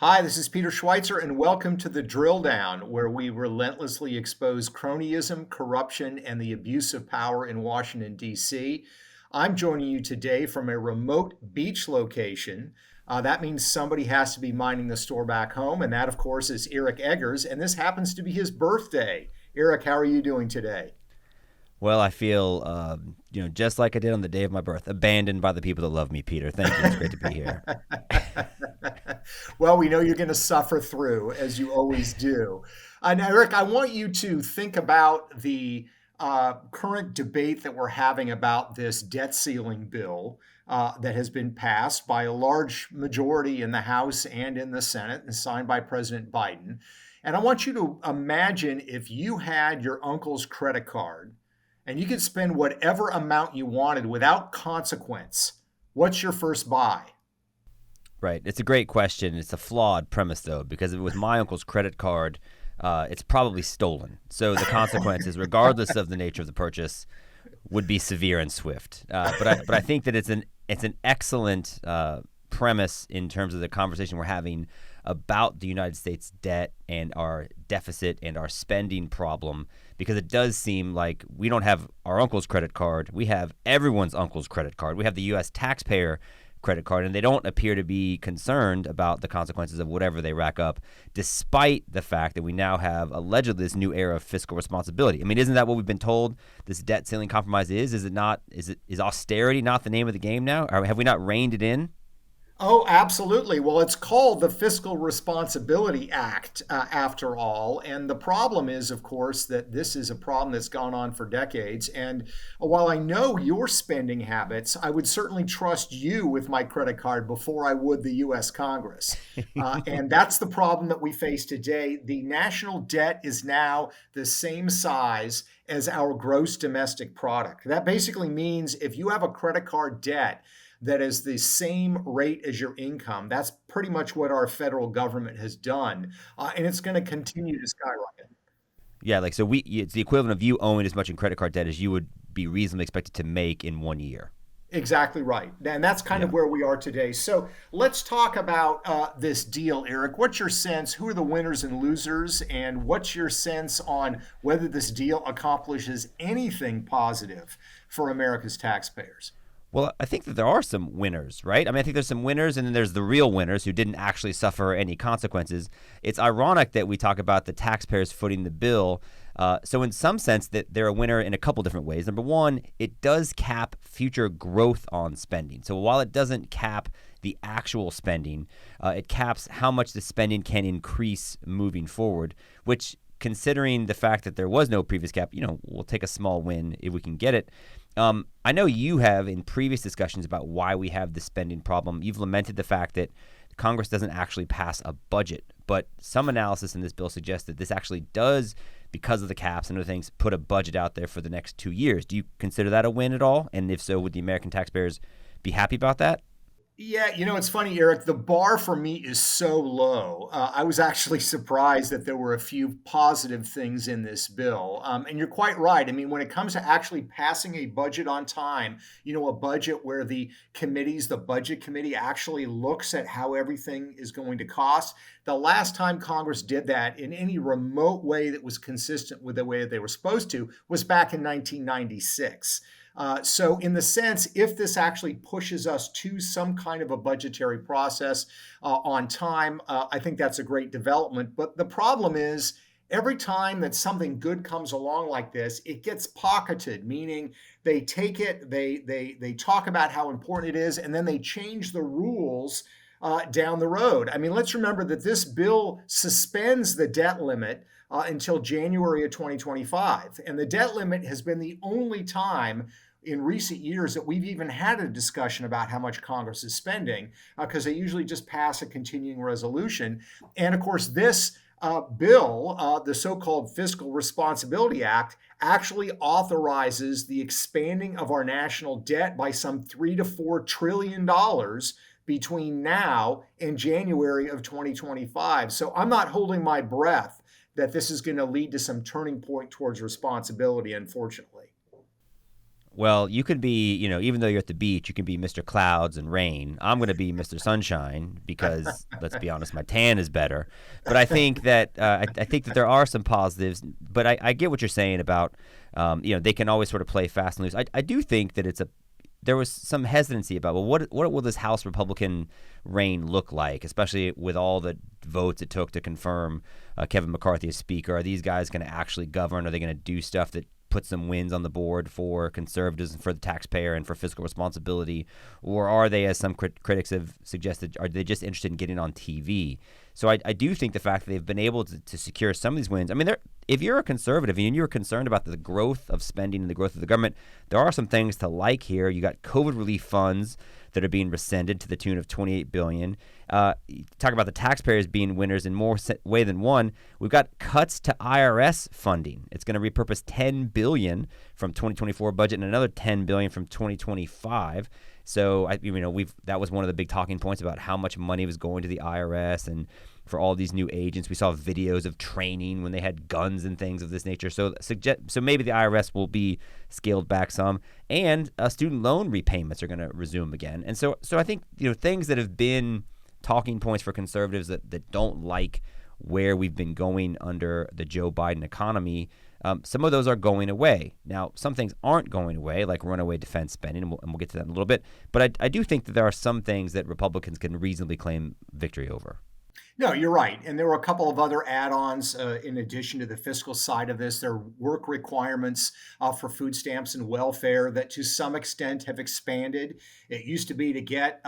Hi, this is Peter Schweitzer, and welcome to the Drill Down, where we relentlessly expose cronyism, corruption, and the abuse of power in Washington, D.C. I'm joining you today from a remote beach location. That means somebody has to be minding the store back home, and that, of course, is Eric Eggers, and this happens to be his birthday. Eric, how are you doing today? Well, I feel, just like I did on the day of my birth, abandoned by the people that love me, Peter. Thank you. It's great to be here. Well, we know you're going to suffer through, as you always do. Now, Eric, I want you to think about the current debate that we're having about this debt ceiling bill that has been passed by a large majority in the House and in the Senate and signed by President Biden. And I want you to imagine if you had your uncle's credit card and you could spend whatever amount you wanted without consequence. What's your first buy? Right. It's a great question. It's a flawed premise, though, because with my uncle's credit card, it's probably stolen. So the consequences, regardless of the nature of the purchase, would be severe and swift. But I think that it's an excellent premise in terms of the conversation we're having about the United States debt and our deficit and our spending problem, because it does seem like we don't have our uncle's credit card. We have everyone's uncle's credit card. We have the U.S. taxpayer credit card, and they don't appear to be concerned about the consequences of whatever they rack up, despite the fact that we now have allegedly this new era of fiscal responsibility. I mean, isn't that what we've been told this debt ceiling compromise is? Is it not? Is austerity not the name of the game now? Or have we not reined it in? Oh, absolutely. Well, it's called the Fiscal Responsibility Act, after all. And the problem is, of course, that this is a problem that's gone on for decades. And while I know your spending habits, I would certainly trust you with my credit card before I would the US Congress. And that's the problem that we face today. The national debt is now the same size as our gross domestic product. That basically means if you have a credit card debt, that is the same rate as your income. That's pretty much what our federal government has done, and it's going to continue to skyrocket. Yeah, like so it's the equivalent of you owing as much in credit card debt as you would be reasonably expected to make in 1 year. Exactly right, and that's kind of Yeah. where we are today. So let's talk about this deal, Eric. What's your sense? Who are the winners and losers, and what's your sense on whether this deal accomplishes anything positive for America's taxpayers? Well, I think that there are some winners, right? I mean, I think there's some winners, and then there's the real winners who didn't actually suffer any consequences. It's ironic that we talk about the taxpayers footing the bill. So in some sense, that they're a winner in a couple different ways. Number one, it does cap future growth on spending. So while it doesn't cap the actual spending, it caps how much the spending can increase moving forward, which, considering the fact that there was no previous cap, we'll take a small win if we can get it. I know you have, in previous discussions about why we have this spending problem, you've lamented the fact that Congress doesn't actually pass a budget. But some analysis in this bill suggests that this actually does, because of the caps and other things, put a budget out there for the next 2 years. Do you consider that a win at all? And if so, would the American taxpayers be happy about that? Yeah, it's funny, Eric. The bar for me is so low. I was actually surprised that there were a few positive things in this bill. And you're quite right. I mean, when it comes to actually passing a budget on time, a budget where the budget committee actually looks at how everything is going to cost. The last time Congress did that in any remote way that was consistent with the way that they were supposed to was back in 1996. So, in the sense, if this actually pushes us to some kind of a budgetary process on time, I think that's a great development. But the problem is, every time that something good comes along like this, it gets pocketed, meaning they take it, they talk about how important it is, and then they change the rules down the road. I mean, let's remember that this bill suspends the debt limit until January of 2025. And the debt limit has been the only time in recent years that we've even had a discussion about how much Congress is spending, because they usually just pass a continuing resolution. And of course, this bill, the so-called Fiscal Responsibility Act, actually authorizes the expanding of our national debt by some $3 to $4 trillion between now and January of 2025. So I'm not holding my breath that this is going to lead to some turning point towards responsibility, unfortunately. Well, you could be, even though you're at the beach, you can be Mr. Clouds and Rain. I'm going to be Mr. Sunshine because, let's be honest, my tan is better. But I think that I think that there are some positives. But I get what you're saying about, they can always sort of play fast and loose. I do think that there was some hesitancy about, well, what will this House Republican reign look like, especially with all the votes it took to confirm Kevin McCarthy as Speaker? Are these guys going to actually govern? Are they going to do stuff that put some wins on the board for conservatives and for the taxpayer and for fiscal responsibility? Or are they, as some critics have suggested, are they just interested in getting on TV? So I do think the fact that they've been able to secure some of these wins, I mean, if you're a conservative and you're concerned about the growth of spending and the growth of the government, there are some things to like here. You got COVID relief funds that are being rescinded to the tune of $28 billion. Talk about the taxpayers being winners in more way than one. We've got cuts to IRS funding. It's going to repurpose $10 billion from 2024 budget and another $10 billion from 2025. So that was one of the big talking points about how much money was going to the IRS and for all these new agents. We saw videos of training when they had guns and things of this nature. So maybe the IRS will be scaled back some, and student loan repayments are going to resume again. And so I think things that have been talking points for conservatives that don't like where we've been going under the Joe Biden economy, some of those are going away. Now, some things aren't going away, like runaway defense spending, and we'll get to that in a little bit. But I do think that there are some things that Republicans can reasonably claim victory over. No, you're right. And there were a couple of other add-ons in addition to the fiscal side of this. There are work requirements for food stamps and welfare that to some extent have expanded. It used to be to get,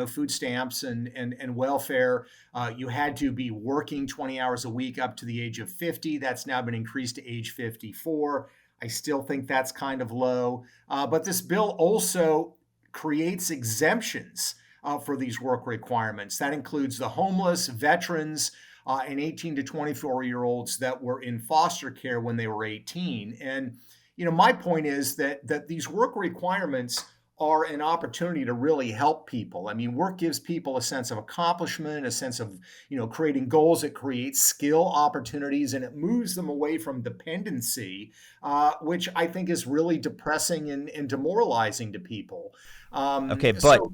food stamps and welfare, you had to be working 20 hours a week up to the age of 50. That's now been increased to age 54. I still think that's kind of low. But this bill also creates exemptions for these work requirements. That includes the homeless, veterans, and 18 to 24-year-olds that were in foster care when they were 18. And my point is that these work requirements are an opportunity to really help people. I mean, work gives people a sense of accomplishment, a sense of creating goals. It creates skill opportunities, and it moves them away from dependency, which I think is really depressing and demoralizing to people. Okay,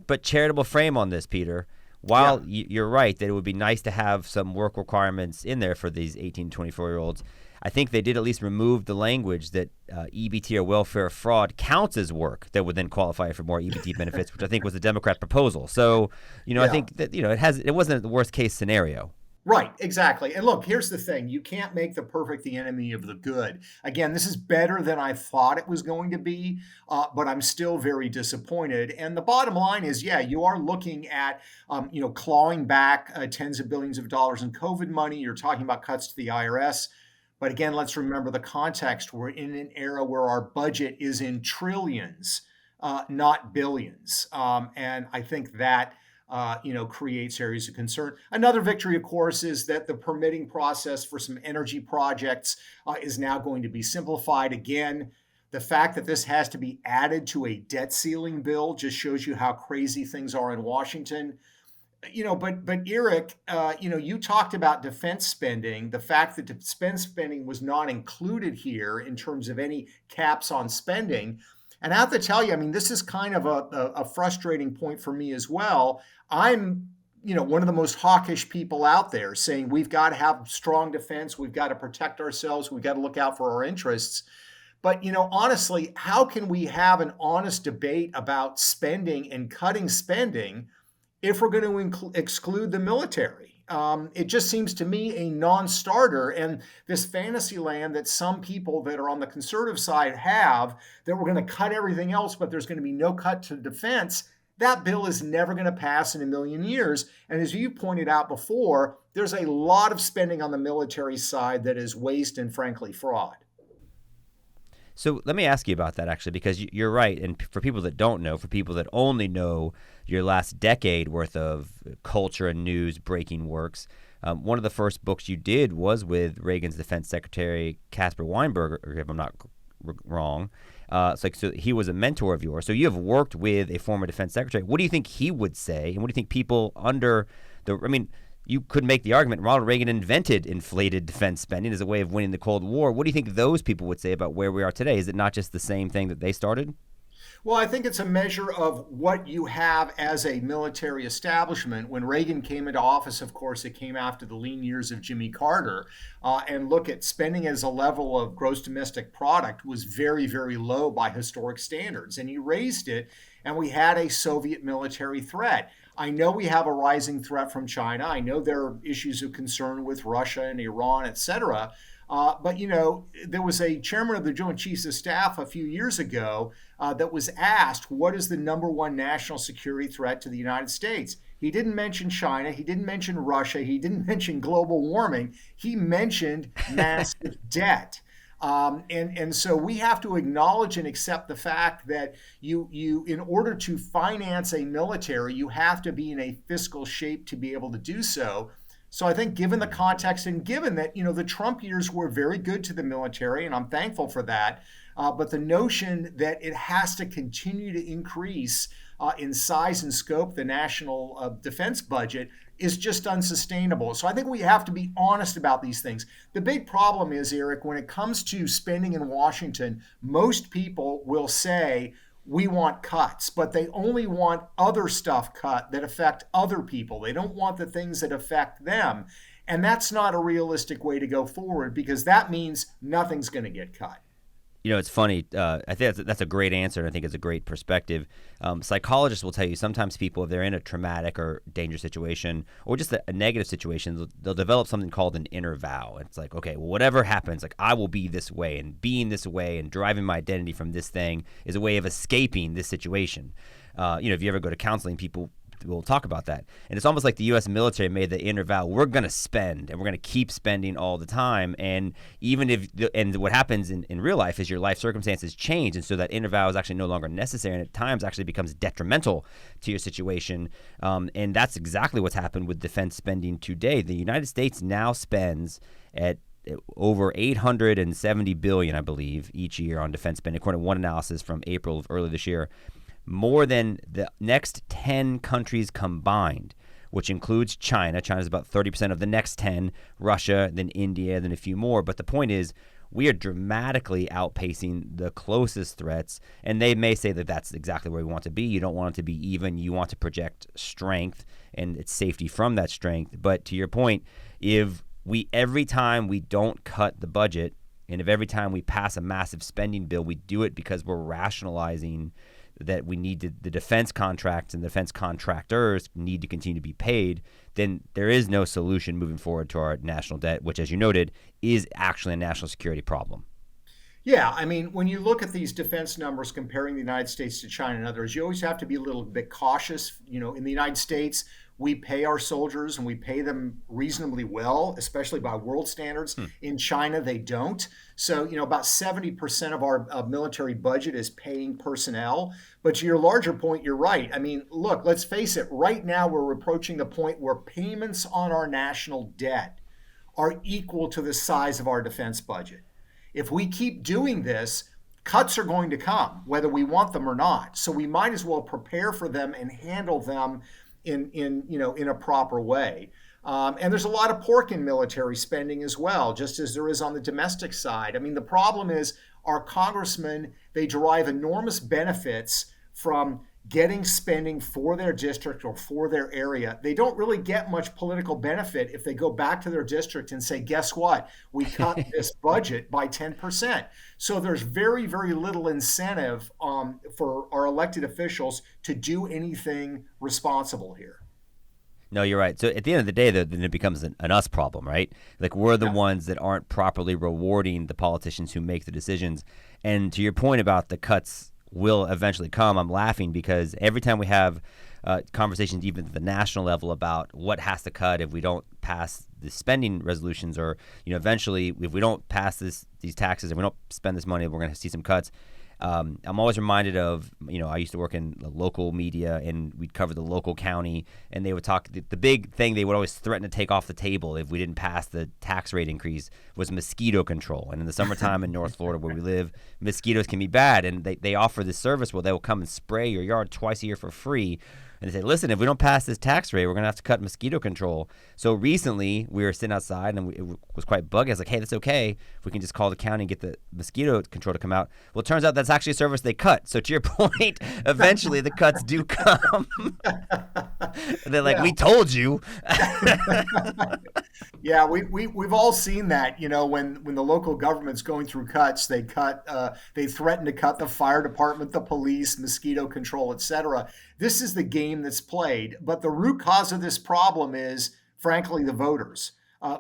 but charitable frame on this, Peter. While you're right that it would be nice to have some work requirements in there for these 18 to 24-year-olds, I think they did at least remove the language that EBT or welfare fraud counts as work that would then qualify for more EBT benefits, which I think was a Democrat proposal. So, I think that it wasn't the worst case scenario. Right, exactly. And look, here's the thing. You can't make the perfect the enemy of the good. Again, this is better than I thought it was going to be, but I'm still very disappointed. And the bottom line is, you are looking at, clawing back tens of billions of dollars in COVID money. You're talking about cuts to the IRS. But again, let's remember the context. We're in an era where our budget is in trillions, not billions. And I think that creates areas of concern. Another victory, of course, is that the permitting process for some energy projects is now going to be simplified. Again, the fact that this has to be added to a debt ceiling bill just shows you how crazy things are in Washington. But Eric, you talked about defense spending, the fact that defense spending was not included here in terms of any caps on spending. And I have to tell you, I mean, this is kind of a frustrating point for me as well. I'm, one of the most hawkish people out there saying we've got to have strong defense. We've got to protect ourselves. We've got to look out for our interests. But, honestly, how can we have an honest debate about spending and cutting spending if we're going to exclude the military? It just seems to me a non-starter. And this fantasy land that some people that are on the conservative side have, that we're going to cut everything else, but there's going to be no cut to defense, that bill is never going to pass in a million years. And as you pointed out before, there's a lot of spending on the military side that is waste and frankly fraud. So let me ask you about that, actually, because you're right. And for people that don't know, for people that only know your last decade worth of culture and news breaking works, one of the first books you did was with Reagan's defense secretary, Caspar Weinberger, if I'm not wrong. So he was a mentor of yours. So you have worked with a former defense secretary. What do you think he would say? And what do you think people you could make the argument Ronald Reagan invented inflated defense spending as a way of winning the Cold War. What do you think those people would say about where we are today? Is it not just the same thing that they started? Well, I think it's a measure of what you have as a military establishment. When Reagan came into office, of course, it came after the lean years of Jimmy Carter. And look at spending as a level of gross domestic product was very, very low by historic standards. And he raised it, and we had a Soviet military threat. I know we have a rising threat from China. I know there are issues of concern with Russia and Iran, et cetera. But there was a chairman of the Joint Chiefs of Staff a few years ago that was asked, what is the number one national security threat to the United States? He didn't mention China. He didn't mention Russia. He didn't mention global warming. He mentioned massive debt. And so we have to acknowledge and accept the fact that you in order to finance a military, you have to be in a fiscal shape to be able to do so. So I think given the context and given that, the Trump years were very good to the military, and I'm thankful for that, but the notion that it has to continue to increase in size and scope, the national defense budget, is just unsustainable. So I think we have to be honest about these things. The big problem is, Eric, when it comes to spending in Washington, most people will say, we want cuts, but they only want other stuff cut that affect other people. They don't want the things that affect them. And that's not a realistic way to go forward, because that means nothing's going to get cut. It's funny. I think that's a great answer, and I think it's a great perspective. Psychologists will tell you sometimes people, if they're in a traumatic or dangerous situation or just a negative situation, they'll develop something called an inner vow. It's like, okay, well, whatever happens, like I will be this way, and being this way and deriving my identity from this thing is a way of escaping this situation. If you ever go to counseling, people will talk about that. And it's almost like the U.S. military made the inner vow, we're going to spend, and we're going to keep spending all the time. And even if, and what happens in real life is your life circumstances change. And so that inner vow is actually no longer necessary, and at times actually becomes detrimental to your situation. And that's exactly what's happened with defense spending today. The United States now spends at over $870 billion, I believe, each year on defense spending, according to one analysis from April of early this year. More than the next 10 countries combined, which includes China. China's about 30% of the next 10, Russia, then India, then a few more. But the point is, we are dramatically outpacing the closest threats. And they may say that that's exactly where we want to be. You don't want it to be even. You want to project strength and its safety from that strength. But to your point, if every time we don't cut the budget, and if every time we pass a massive spending bill, we do it because we're rationalizing that we need the defense contracts and the defense contractors need to continue to be paid, then there is no solution moving forward to our national debt, which, as you noted, is actually a national security problem. Yeah, I mean, when you look at these defense numbers comparing the United States to China and others, you always have to be a little bit cautious. In the United States, we pay our soldiers and we pay them reasonably well, especially by world standards. In China, they don't. So, about 70% of our military budget is paying personnel. But to your larger point, you're right. I mean, look, let's face it. Right now, we're approaching the point where payments on our national debt are equal to the size of our defense budget. If we keep doing this, cuts are going to come, whether we want them or not. So we might as well prepare for them and handle them in a proper way. And there's a lot of pork in military spending as well, just as there is on the domestic side. I mean, the problem is our congressmen, they derive enormous benefits from getting spending for their district or for their area. They don't really get much political benefit if they go back to their district and say, guess what? We cut this budget by 10%. So there's very, very little incentive for our elected officials to do anything responsible here. No, you're right. So at the end of the day, then it becomes an us problem, right? Like we're the ones that aren't properly rewarding the politicians who make the decisions. And to your point about the cuts will eventually come, I'm laughing because every time we have conversations, even at the national level, about what has to cut if we don't pass the spending resolutions, or eventually if we don't pass these taxes and we don't spend this money, we're going to see some cuts. I'm always reminded of, I used to work in local media, and we'd cover the local county, and they would talk, the big thing they would always threaten to take off the table if we didn't pass the tax rate increase was mosquito control. And in the summertime in North Florida where we live, mosquitoes can be bad, and they offer this service where they will come and spray your yard twice a year for free. And they say, listen, if we don't pass this tax rate, we're going to have to cut mosquito control. So recently, we were sitting outside, and it was quite buggy. I was like, hey, that's okay if we can just call the county and get the mosquito control to come out. Well, it turns out that's actually a service they cut. So to your point, eventually the cuts do come. They're like, Yeah. we told you. Yeah, we've all seen that. When the local government's going through cuts, they threaten to cut the fire department, the police, mosquito control, etc. This is the game that's played. But the root cause of this problem is, frankly, the voters.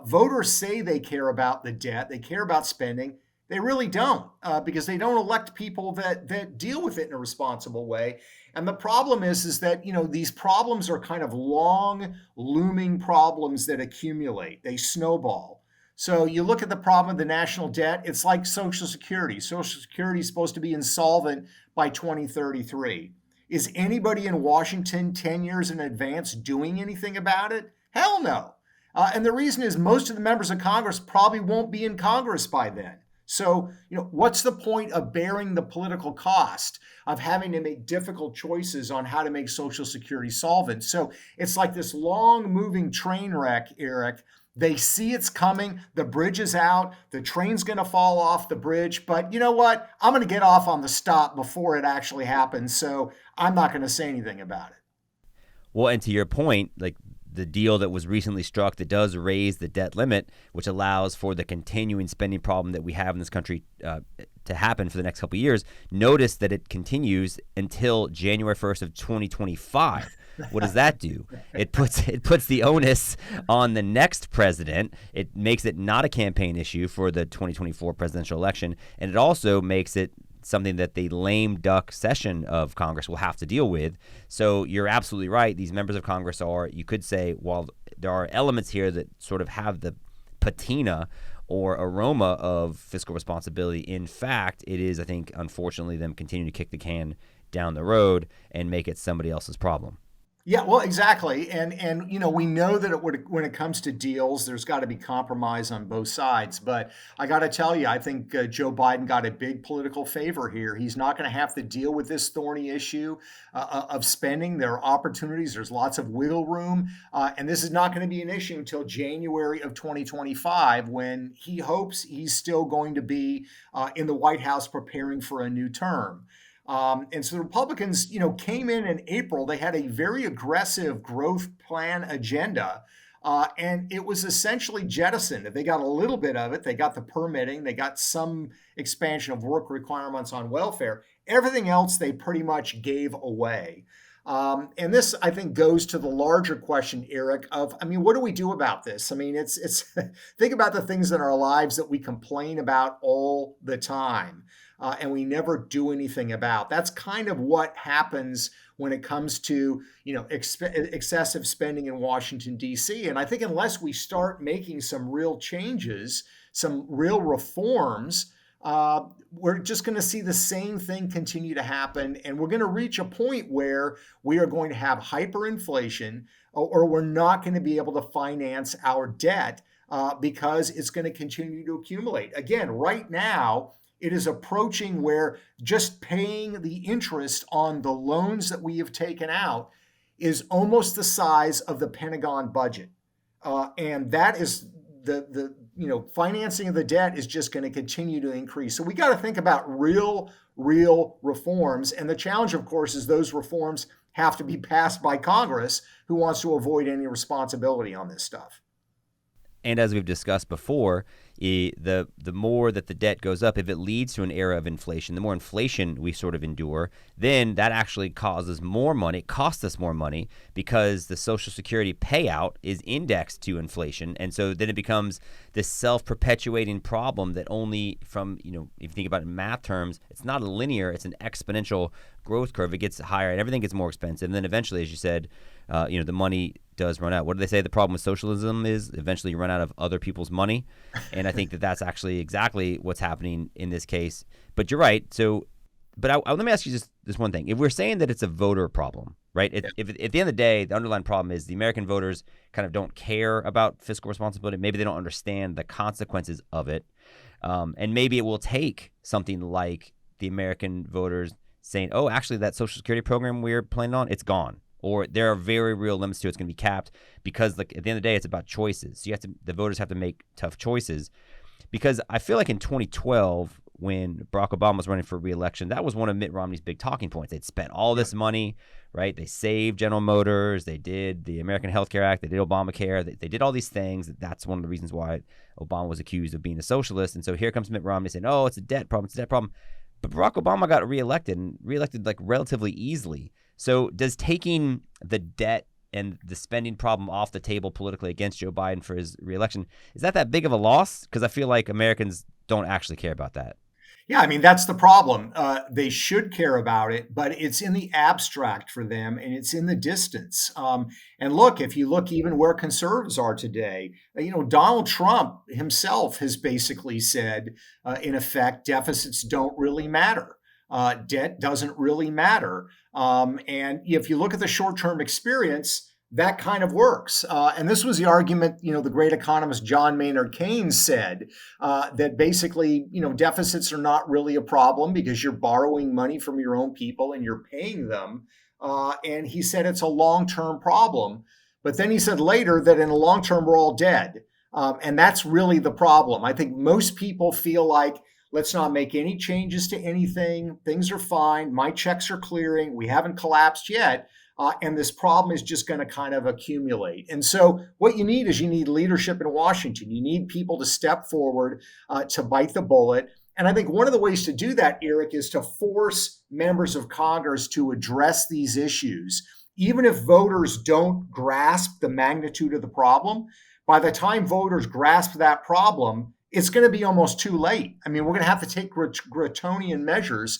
Voters say they care about the debt, they care about spending. They really don't, because they don't elect people that deal with it in a responsible way. And the problem is that these problems are kind of long looming problems that accumulate. They snowball. So you look at the problem of the national debt. It's like Social Security. Social Security is supposed to be insolvent by 2033. Is anybody in Washington 10 years in advance doing anything about it? Hell no. And the reason is most of the members of Congress probably won't be in Congress by then. So, what's the point of bearing the political cost of having to make difficult choices on how to make Social Security solvent? So it's like this long moving train wreck, Eric. They see it's coming. The bridge is out. The train's going to fall off the bridge. But you know what? I'm going to get off on the stop before it actually happens. So I'm not going to say anything about it. Well, and to your point, like the deal that was recently struck that does raise the debt limit, which allows for the continuing spending problem that we have in this country to happen for the next couple of years. Notice that it continues until January 1st of 2025. What does that do? It puts the onus on the next president. It makes it not a campaign issue for the 2024 presidential election, and it also makes it something that the lame duck session of Congress will have to deal with. So you're absolutely right. These members of Congress are, you could say, while there are elements here that sort of have the patina or aroma of fiscal responsibility, in fact, it is, I think, unfortunately, them continuing to kick the can down the road and make it somebody else's problem. Yeah, well, exactly. And we know that when it comes to deals, there's got to be compromise on both sides. But I got to tell you, I think Joe Biden got a big political favor here. He's not going to have to deal with this thorny issue of spending. There are opportunities. There's lots of wiggle room. And this is not going to be an issue until January of 2025, when he hopes he's still going to be in the White House preparing for a new term. And so the Republicans, came in April. They had a very aggressive growth plan agenda, and it was essentially jettisoned. They got a little bit of it. They got the permitting. They got some expansion of work requirements on welfare. Everything else they pretty much gave away. And this, I think, goes to the larger question, Eric, of, what do we do about this? It's think about the things in our lives that we complain about all the time. And we never do anything about. That's kind of what happens when it comes to excessive spending in Washington, D.C. And I think unless we start making some real changes, some real reforms, we're just going to see the same thing continue to happen. And we're going to reach a point where we are going to have hyperinflation, or we're not going to be able to finance our debt because it's going to continue to accumulate. Again, right now, it is approaching where just paying the interest on the loans that we have taken out is almost the size of the Pentagon budget. And that is the financing of the debt is just going to continue to increase. So we got to think about real reforms. And the challenge, of course, is those reforms have to be passed by Congress, who wants to avoid any responsibility on this stuff. And as we've discussed before, the more that the debt goes up, if it leads to an era of inflation, the more inflation we sort of endure, then that actually causes more money, costs us more money, because the Social Security payout is indexed to inflation. And so then it becomes this self-perpetuating problem that only from, if you think about it in math terms, it's not a linear, it's an exponential growth curve. It gets higher and everything gets more expensive. And then eventually, as you said, the money does run out. What do they say the problem with socialism is? Eventually you run out of other people's money. And I think that that's actually exactly what's happening in this case. But you're right. So, but let me ask you just this one thing. If we're saying that it's a voter problem, right? If at the end of the day, the underlying problem is the American voters kind of don't care about fiscal responsibility. Maybe they don't understand the consequences of it. And maybe it will take something like the American voters saying, oh, actually that Social Security program we're planning on, it's gone. or there are very real limits to it. It's going to be capped because, like, at the end of the day, it's about choices. So the voters have to make tough choices. Because I feel like in 2012, when Barack Obama was running for re-election, that was one of Mitt Romney's big talking points. They'd spent all this money, right? They saved General Motors. They did the American Health Care Act. They did Obamacare. They did all these things. That's one of the reasons why Obama was accused of being a socialist. And so here comes Mitt Romney saying, oh, it's a debt problem. It's a debt problem. But Barack Obama got reelected like relatively easily. So does taking the debt and the spending problem off the table politically against Joe Biden for his reelection, is that big of a loss? Because I feel like Americans don't actually care about that. Yeah, I mean, that's the problem. They should care about it, but it's in the abstract for them and it's in the distance. And look, if you look even where conservatives are today, Donald Trump himself has basically said, in effect, deficits don't really matter. Debt doesn't really matter. And if you look at the short term experience, that kind of works. And this was the argument, the great economist John Maynard Keynes said that basically, deficits are not really a problem because you're borrowing money from your own people and you're paying them. And he said it's a long-term problem. But then he said later that in the long term, we're all dead. And that's really the problem. I think most people feel like, let's not make any changes to anything. Things are fine. My checks are clearing. We haven't collapsed yet. And this problem is just going to kind of accumulate. And so what you need leadership in Washington. You need people to step forward to bite the bullet. And I think one of the ways to do that, Eric, is to force members of Congress to address these issues. Even if voters don't grasp the magnitude of the problem, by the time voters grasp that problem, it's going to be almost too late. I mean, we're going to have to take draconian measures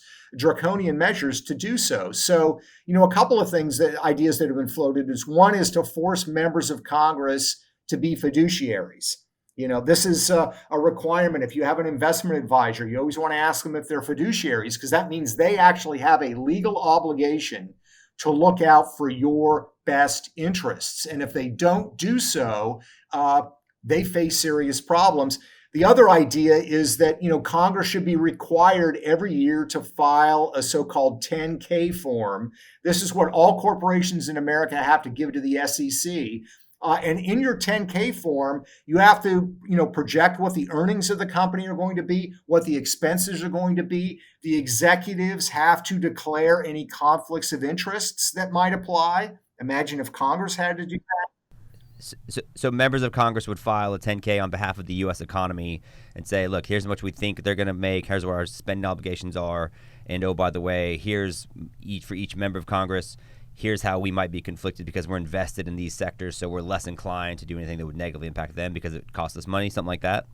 to do so. So, a couple of ideas that have been floated is one is to force members of Congress to be fiduciaries. This is a requirement. If you have an investment advisor, you always want to ask them if they're fiduciaries, because that means they actually have a legal obligation to look out for your best interests. And if they don't do so, they face serious problems. The other idea is that, Congress should be required every year to file a so-called 10K form. This is what all corporations in America have to give to the SEC. And in your 10K form, you have to, project what the earnings of the company are going to be, what the expenses are going to be. The executives have to declare any conflicts of interests that might apply. Imagine if Congress had to do that. So members of Congress would file a 10K on behalf of the U.S. economy and say, look, here's how much we think they're going to make. Here's what our spending obligations are. And, oh, by the way, for each member of Congress, here's how we might be conflicted because we're invested in these sectors. So we're less inclined to do anything that would negatively impact them because it costs us money, something like that.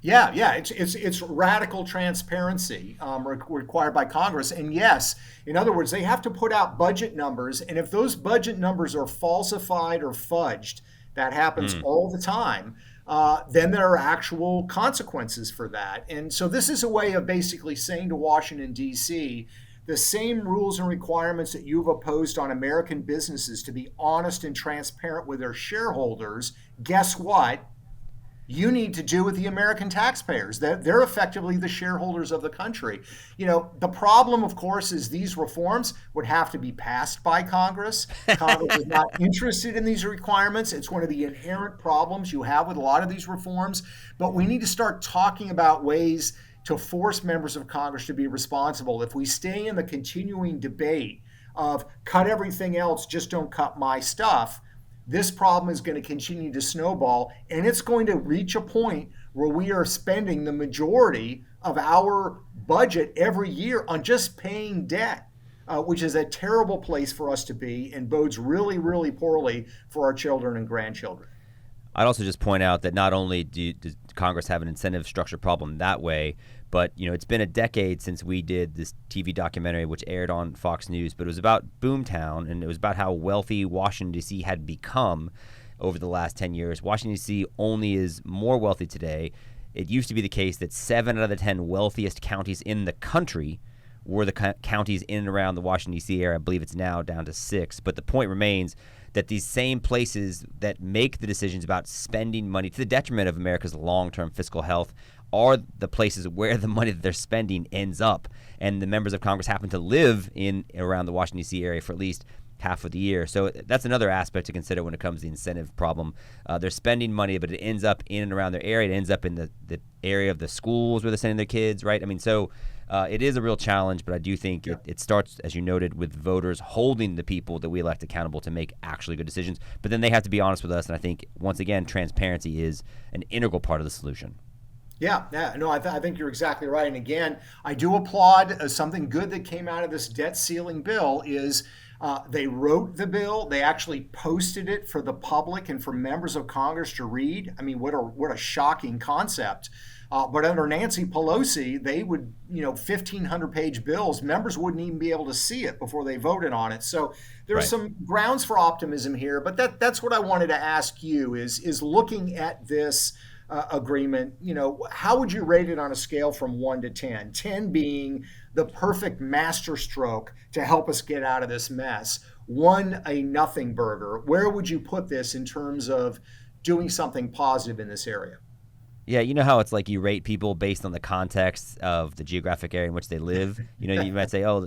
Yeah. It's radical transparency required by Congress. And yes, in other words, they have to put out budget numbers. And if those budget numbers are falsified or fudged, that happens all the time, then there are actual consequences for that. And so this is a way of basically saying to Washington, D.C., the same rules and requirements that you've imposed on American businesses to be honest and transparent with their shareholders, guess what? You need to do with the American taxpayers. They're effectively the shareholders of the country. The problem, of course, is these reforms would have to be passed by Congress. Congress is not interested in these requirements. It's one of the inherent problems you have with a lot of these reforms. But we need to start talking about ways to force members of Congress to be responsible. If we stay in the continuing debate of cut everything else, just don't cut my stuff, this problem is going to continue to snowball, and it's going to reach a point where we are spending the majority of our budget every year on just paying debt, which is a terrible place for us to be and bodes really, really poorly for our children and grandchildren. I'd also just point out that not only does Congress have an incentive structure problem that way, but it's been a decade since we did this TV documentary which aired on Fox News, but it was about Boomtown, and it was about how wealthy Washington, D.C. had become over the last 10 years. Washington, D.C. only is more wealthy today. It used to be the case that 7 out of the 10 wealthiest counties in the country were the counties in and around the Washington, D.C. area. I believe it's now down to 6. But the point remains that these same places that make the decisions about spending money to the detriment of America's long-term fiscal health are the places where the money that they're spending ends up. And the members of Congress happen to live in around the Washington, D.C. area for at least half of the year. So that's another aspect to consider when it comes to the incentive problem. They're spending money, but it ends up in and around their area. It ends up in the area of the schools where they're sending their kids, right? I mean, so it is a real challenge, but I do think it starts, as you noted, with voters holding the people that we elect accountable to make actually good decisions. But then they have to be honest with us. And I think, once again, transparency is an integral part of the solution. Yeah, no, I think you're exactly right. And again, I do applaud something good that came out of this debt ceiling bill is they wrote the bill. They actually posted it for the public and for members of Congress to read. I mean, what a shocking concept. But under Nancy Pelosi, they would, 1,500-page bills, members wouldn't even be able to see it before they voted on it. So there's Right. some grounds for optimism here. But that's what I wanted to ask you is looking at this agreement, how would you rate it on a scale from 1 to 10? 10 being the perfect masterstroke to help us get out of this mess. 1, a nothing burger. Where would you put this in terms of doing something positive in this area? Yeah, you know how it's like you rate people based on the context of the geographic area in which they live. You might say, "Oh,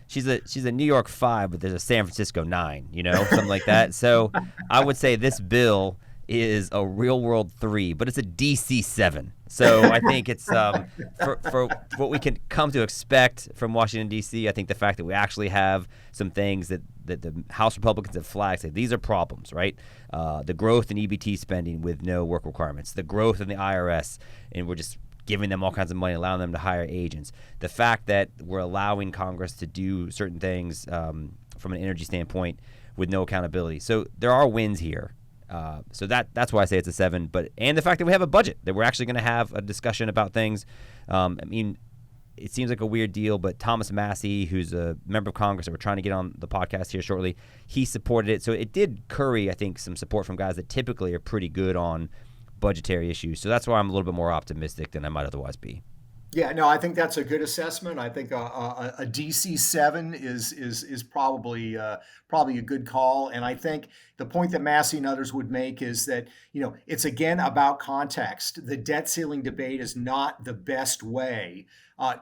she's a New York 5, but there's a San Francisco 9," something like that. So I would say this bill is a real world 3, but it's a DC 7. So I think it's for what we can come to expect from Washington DC. I think the fact that we actually have some things that the House Republicans have flagged, say these are problems, right? The growth in EBT spending with no work requirements, the growth in the IRS, and we're just giving them all kinds of money, allowing them to hire agents. The fact that we're allowing Congress to do certain things from an energy standpoint with no accountability. So there are wins here. So that's why I say it's a 7. And the fact that we have a budget, that we're actually going to have a discussion about things. I mean, it seems like a weird deal, but Thomas Massey, who's a member of Congress that we're trying to get on the podcast here shortly, he supported it. So it did curry, I think, some support from guys that typically are pretty good on budgetary issues. So that's why I'm a little bit more optimistic than I might otherwise be. Yeah, no, I think that's a good assessment. I think a DC 7 is probably a good call. And I think the point that Massey and others would make is that it's again about context. The debt ceiling debate is not the best way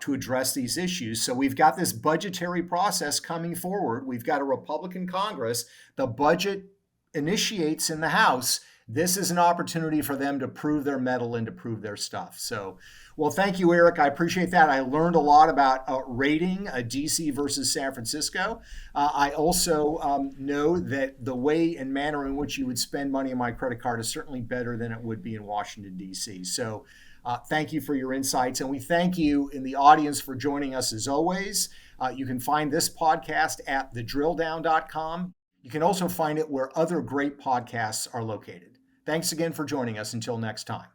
to address these issues. So we've got this budgetary process coming forward. We've got a Republican Congress. The budget initiates in the House. This is an opportunity for them to prove their mettle and to prove their stuff. So, well, thank you, Eric. I appreciate that. I learned a lot about rating DC versus San Francisco. I also know that the way and manner in which you would spend money on my credit card is certainly better than it would be in Washington, D.C. So thank you for your insights. And we thank you in the audience for joining us as always. You can find this podcast at thedrilldown.com. You can also find it where other great podcasts are located. Thanks again for joining us. Until next time.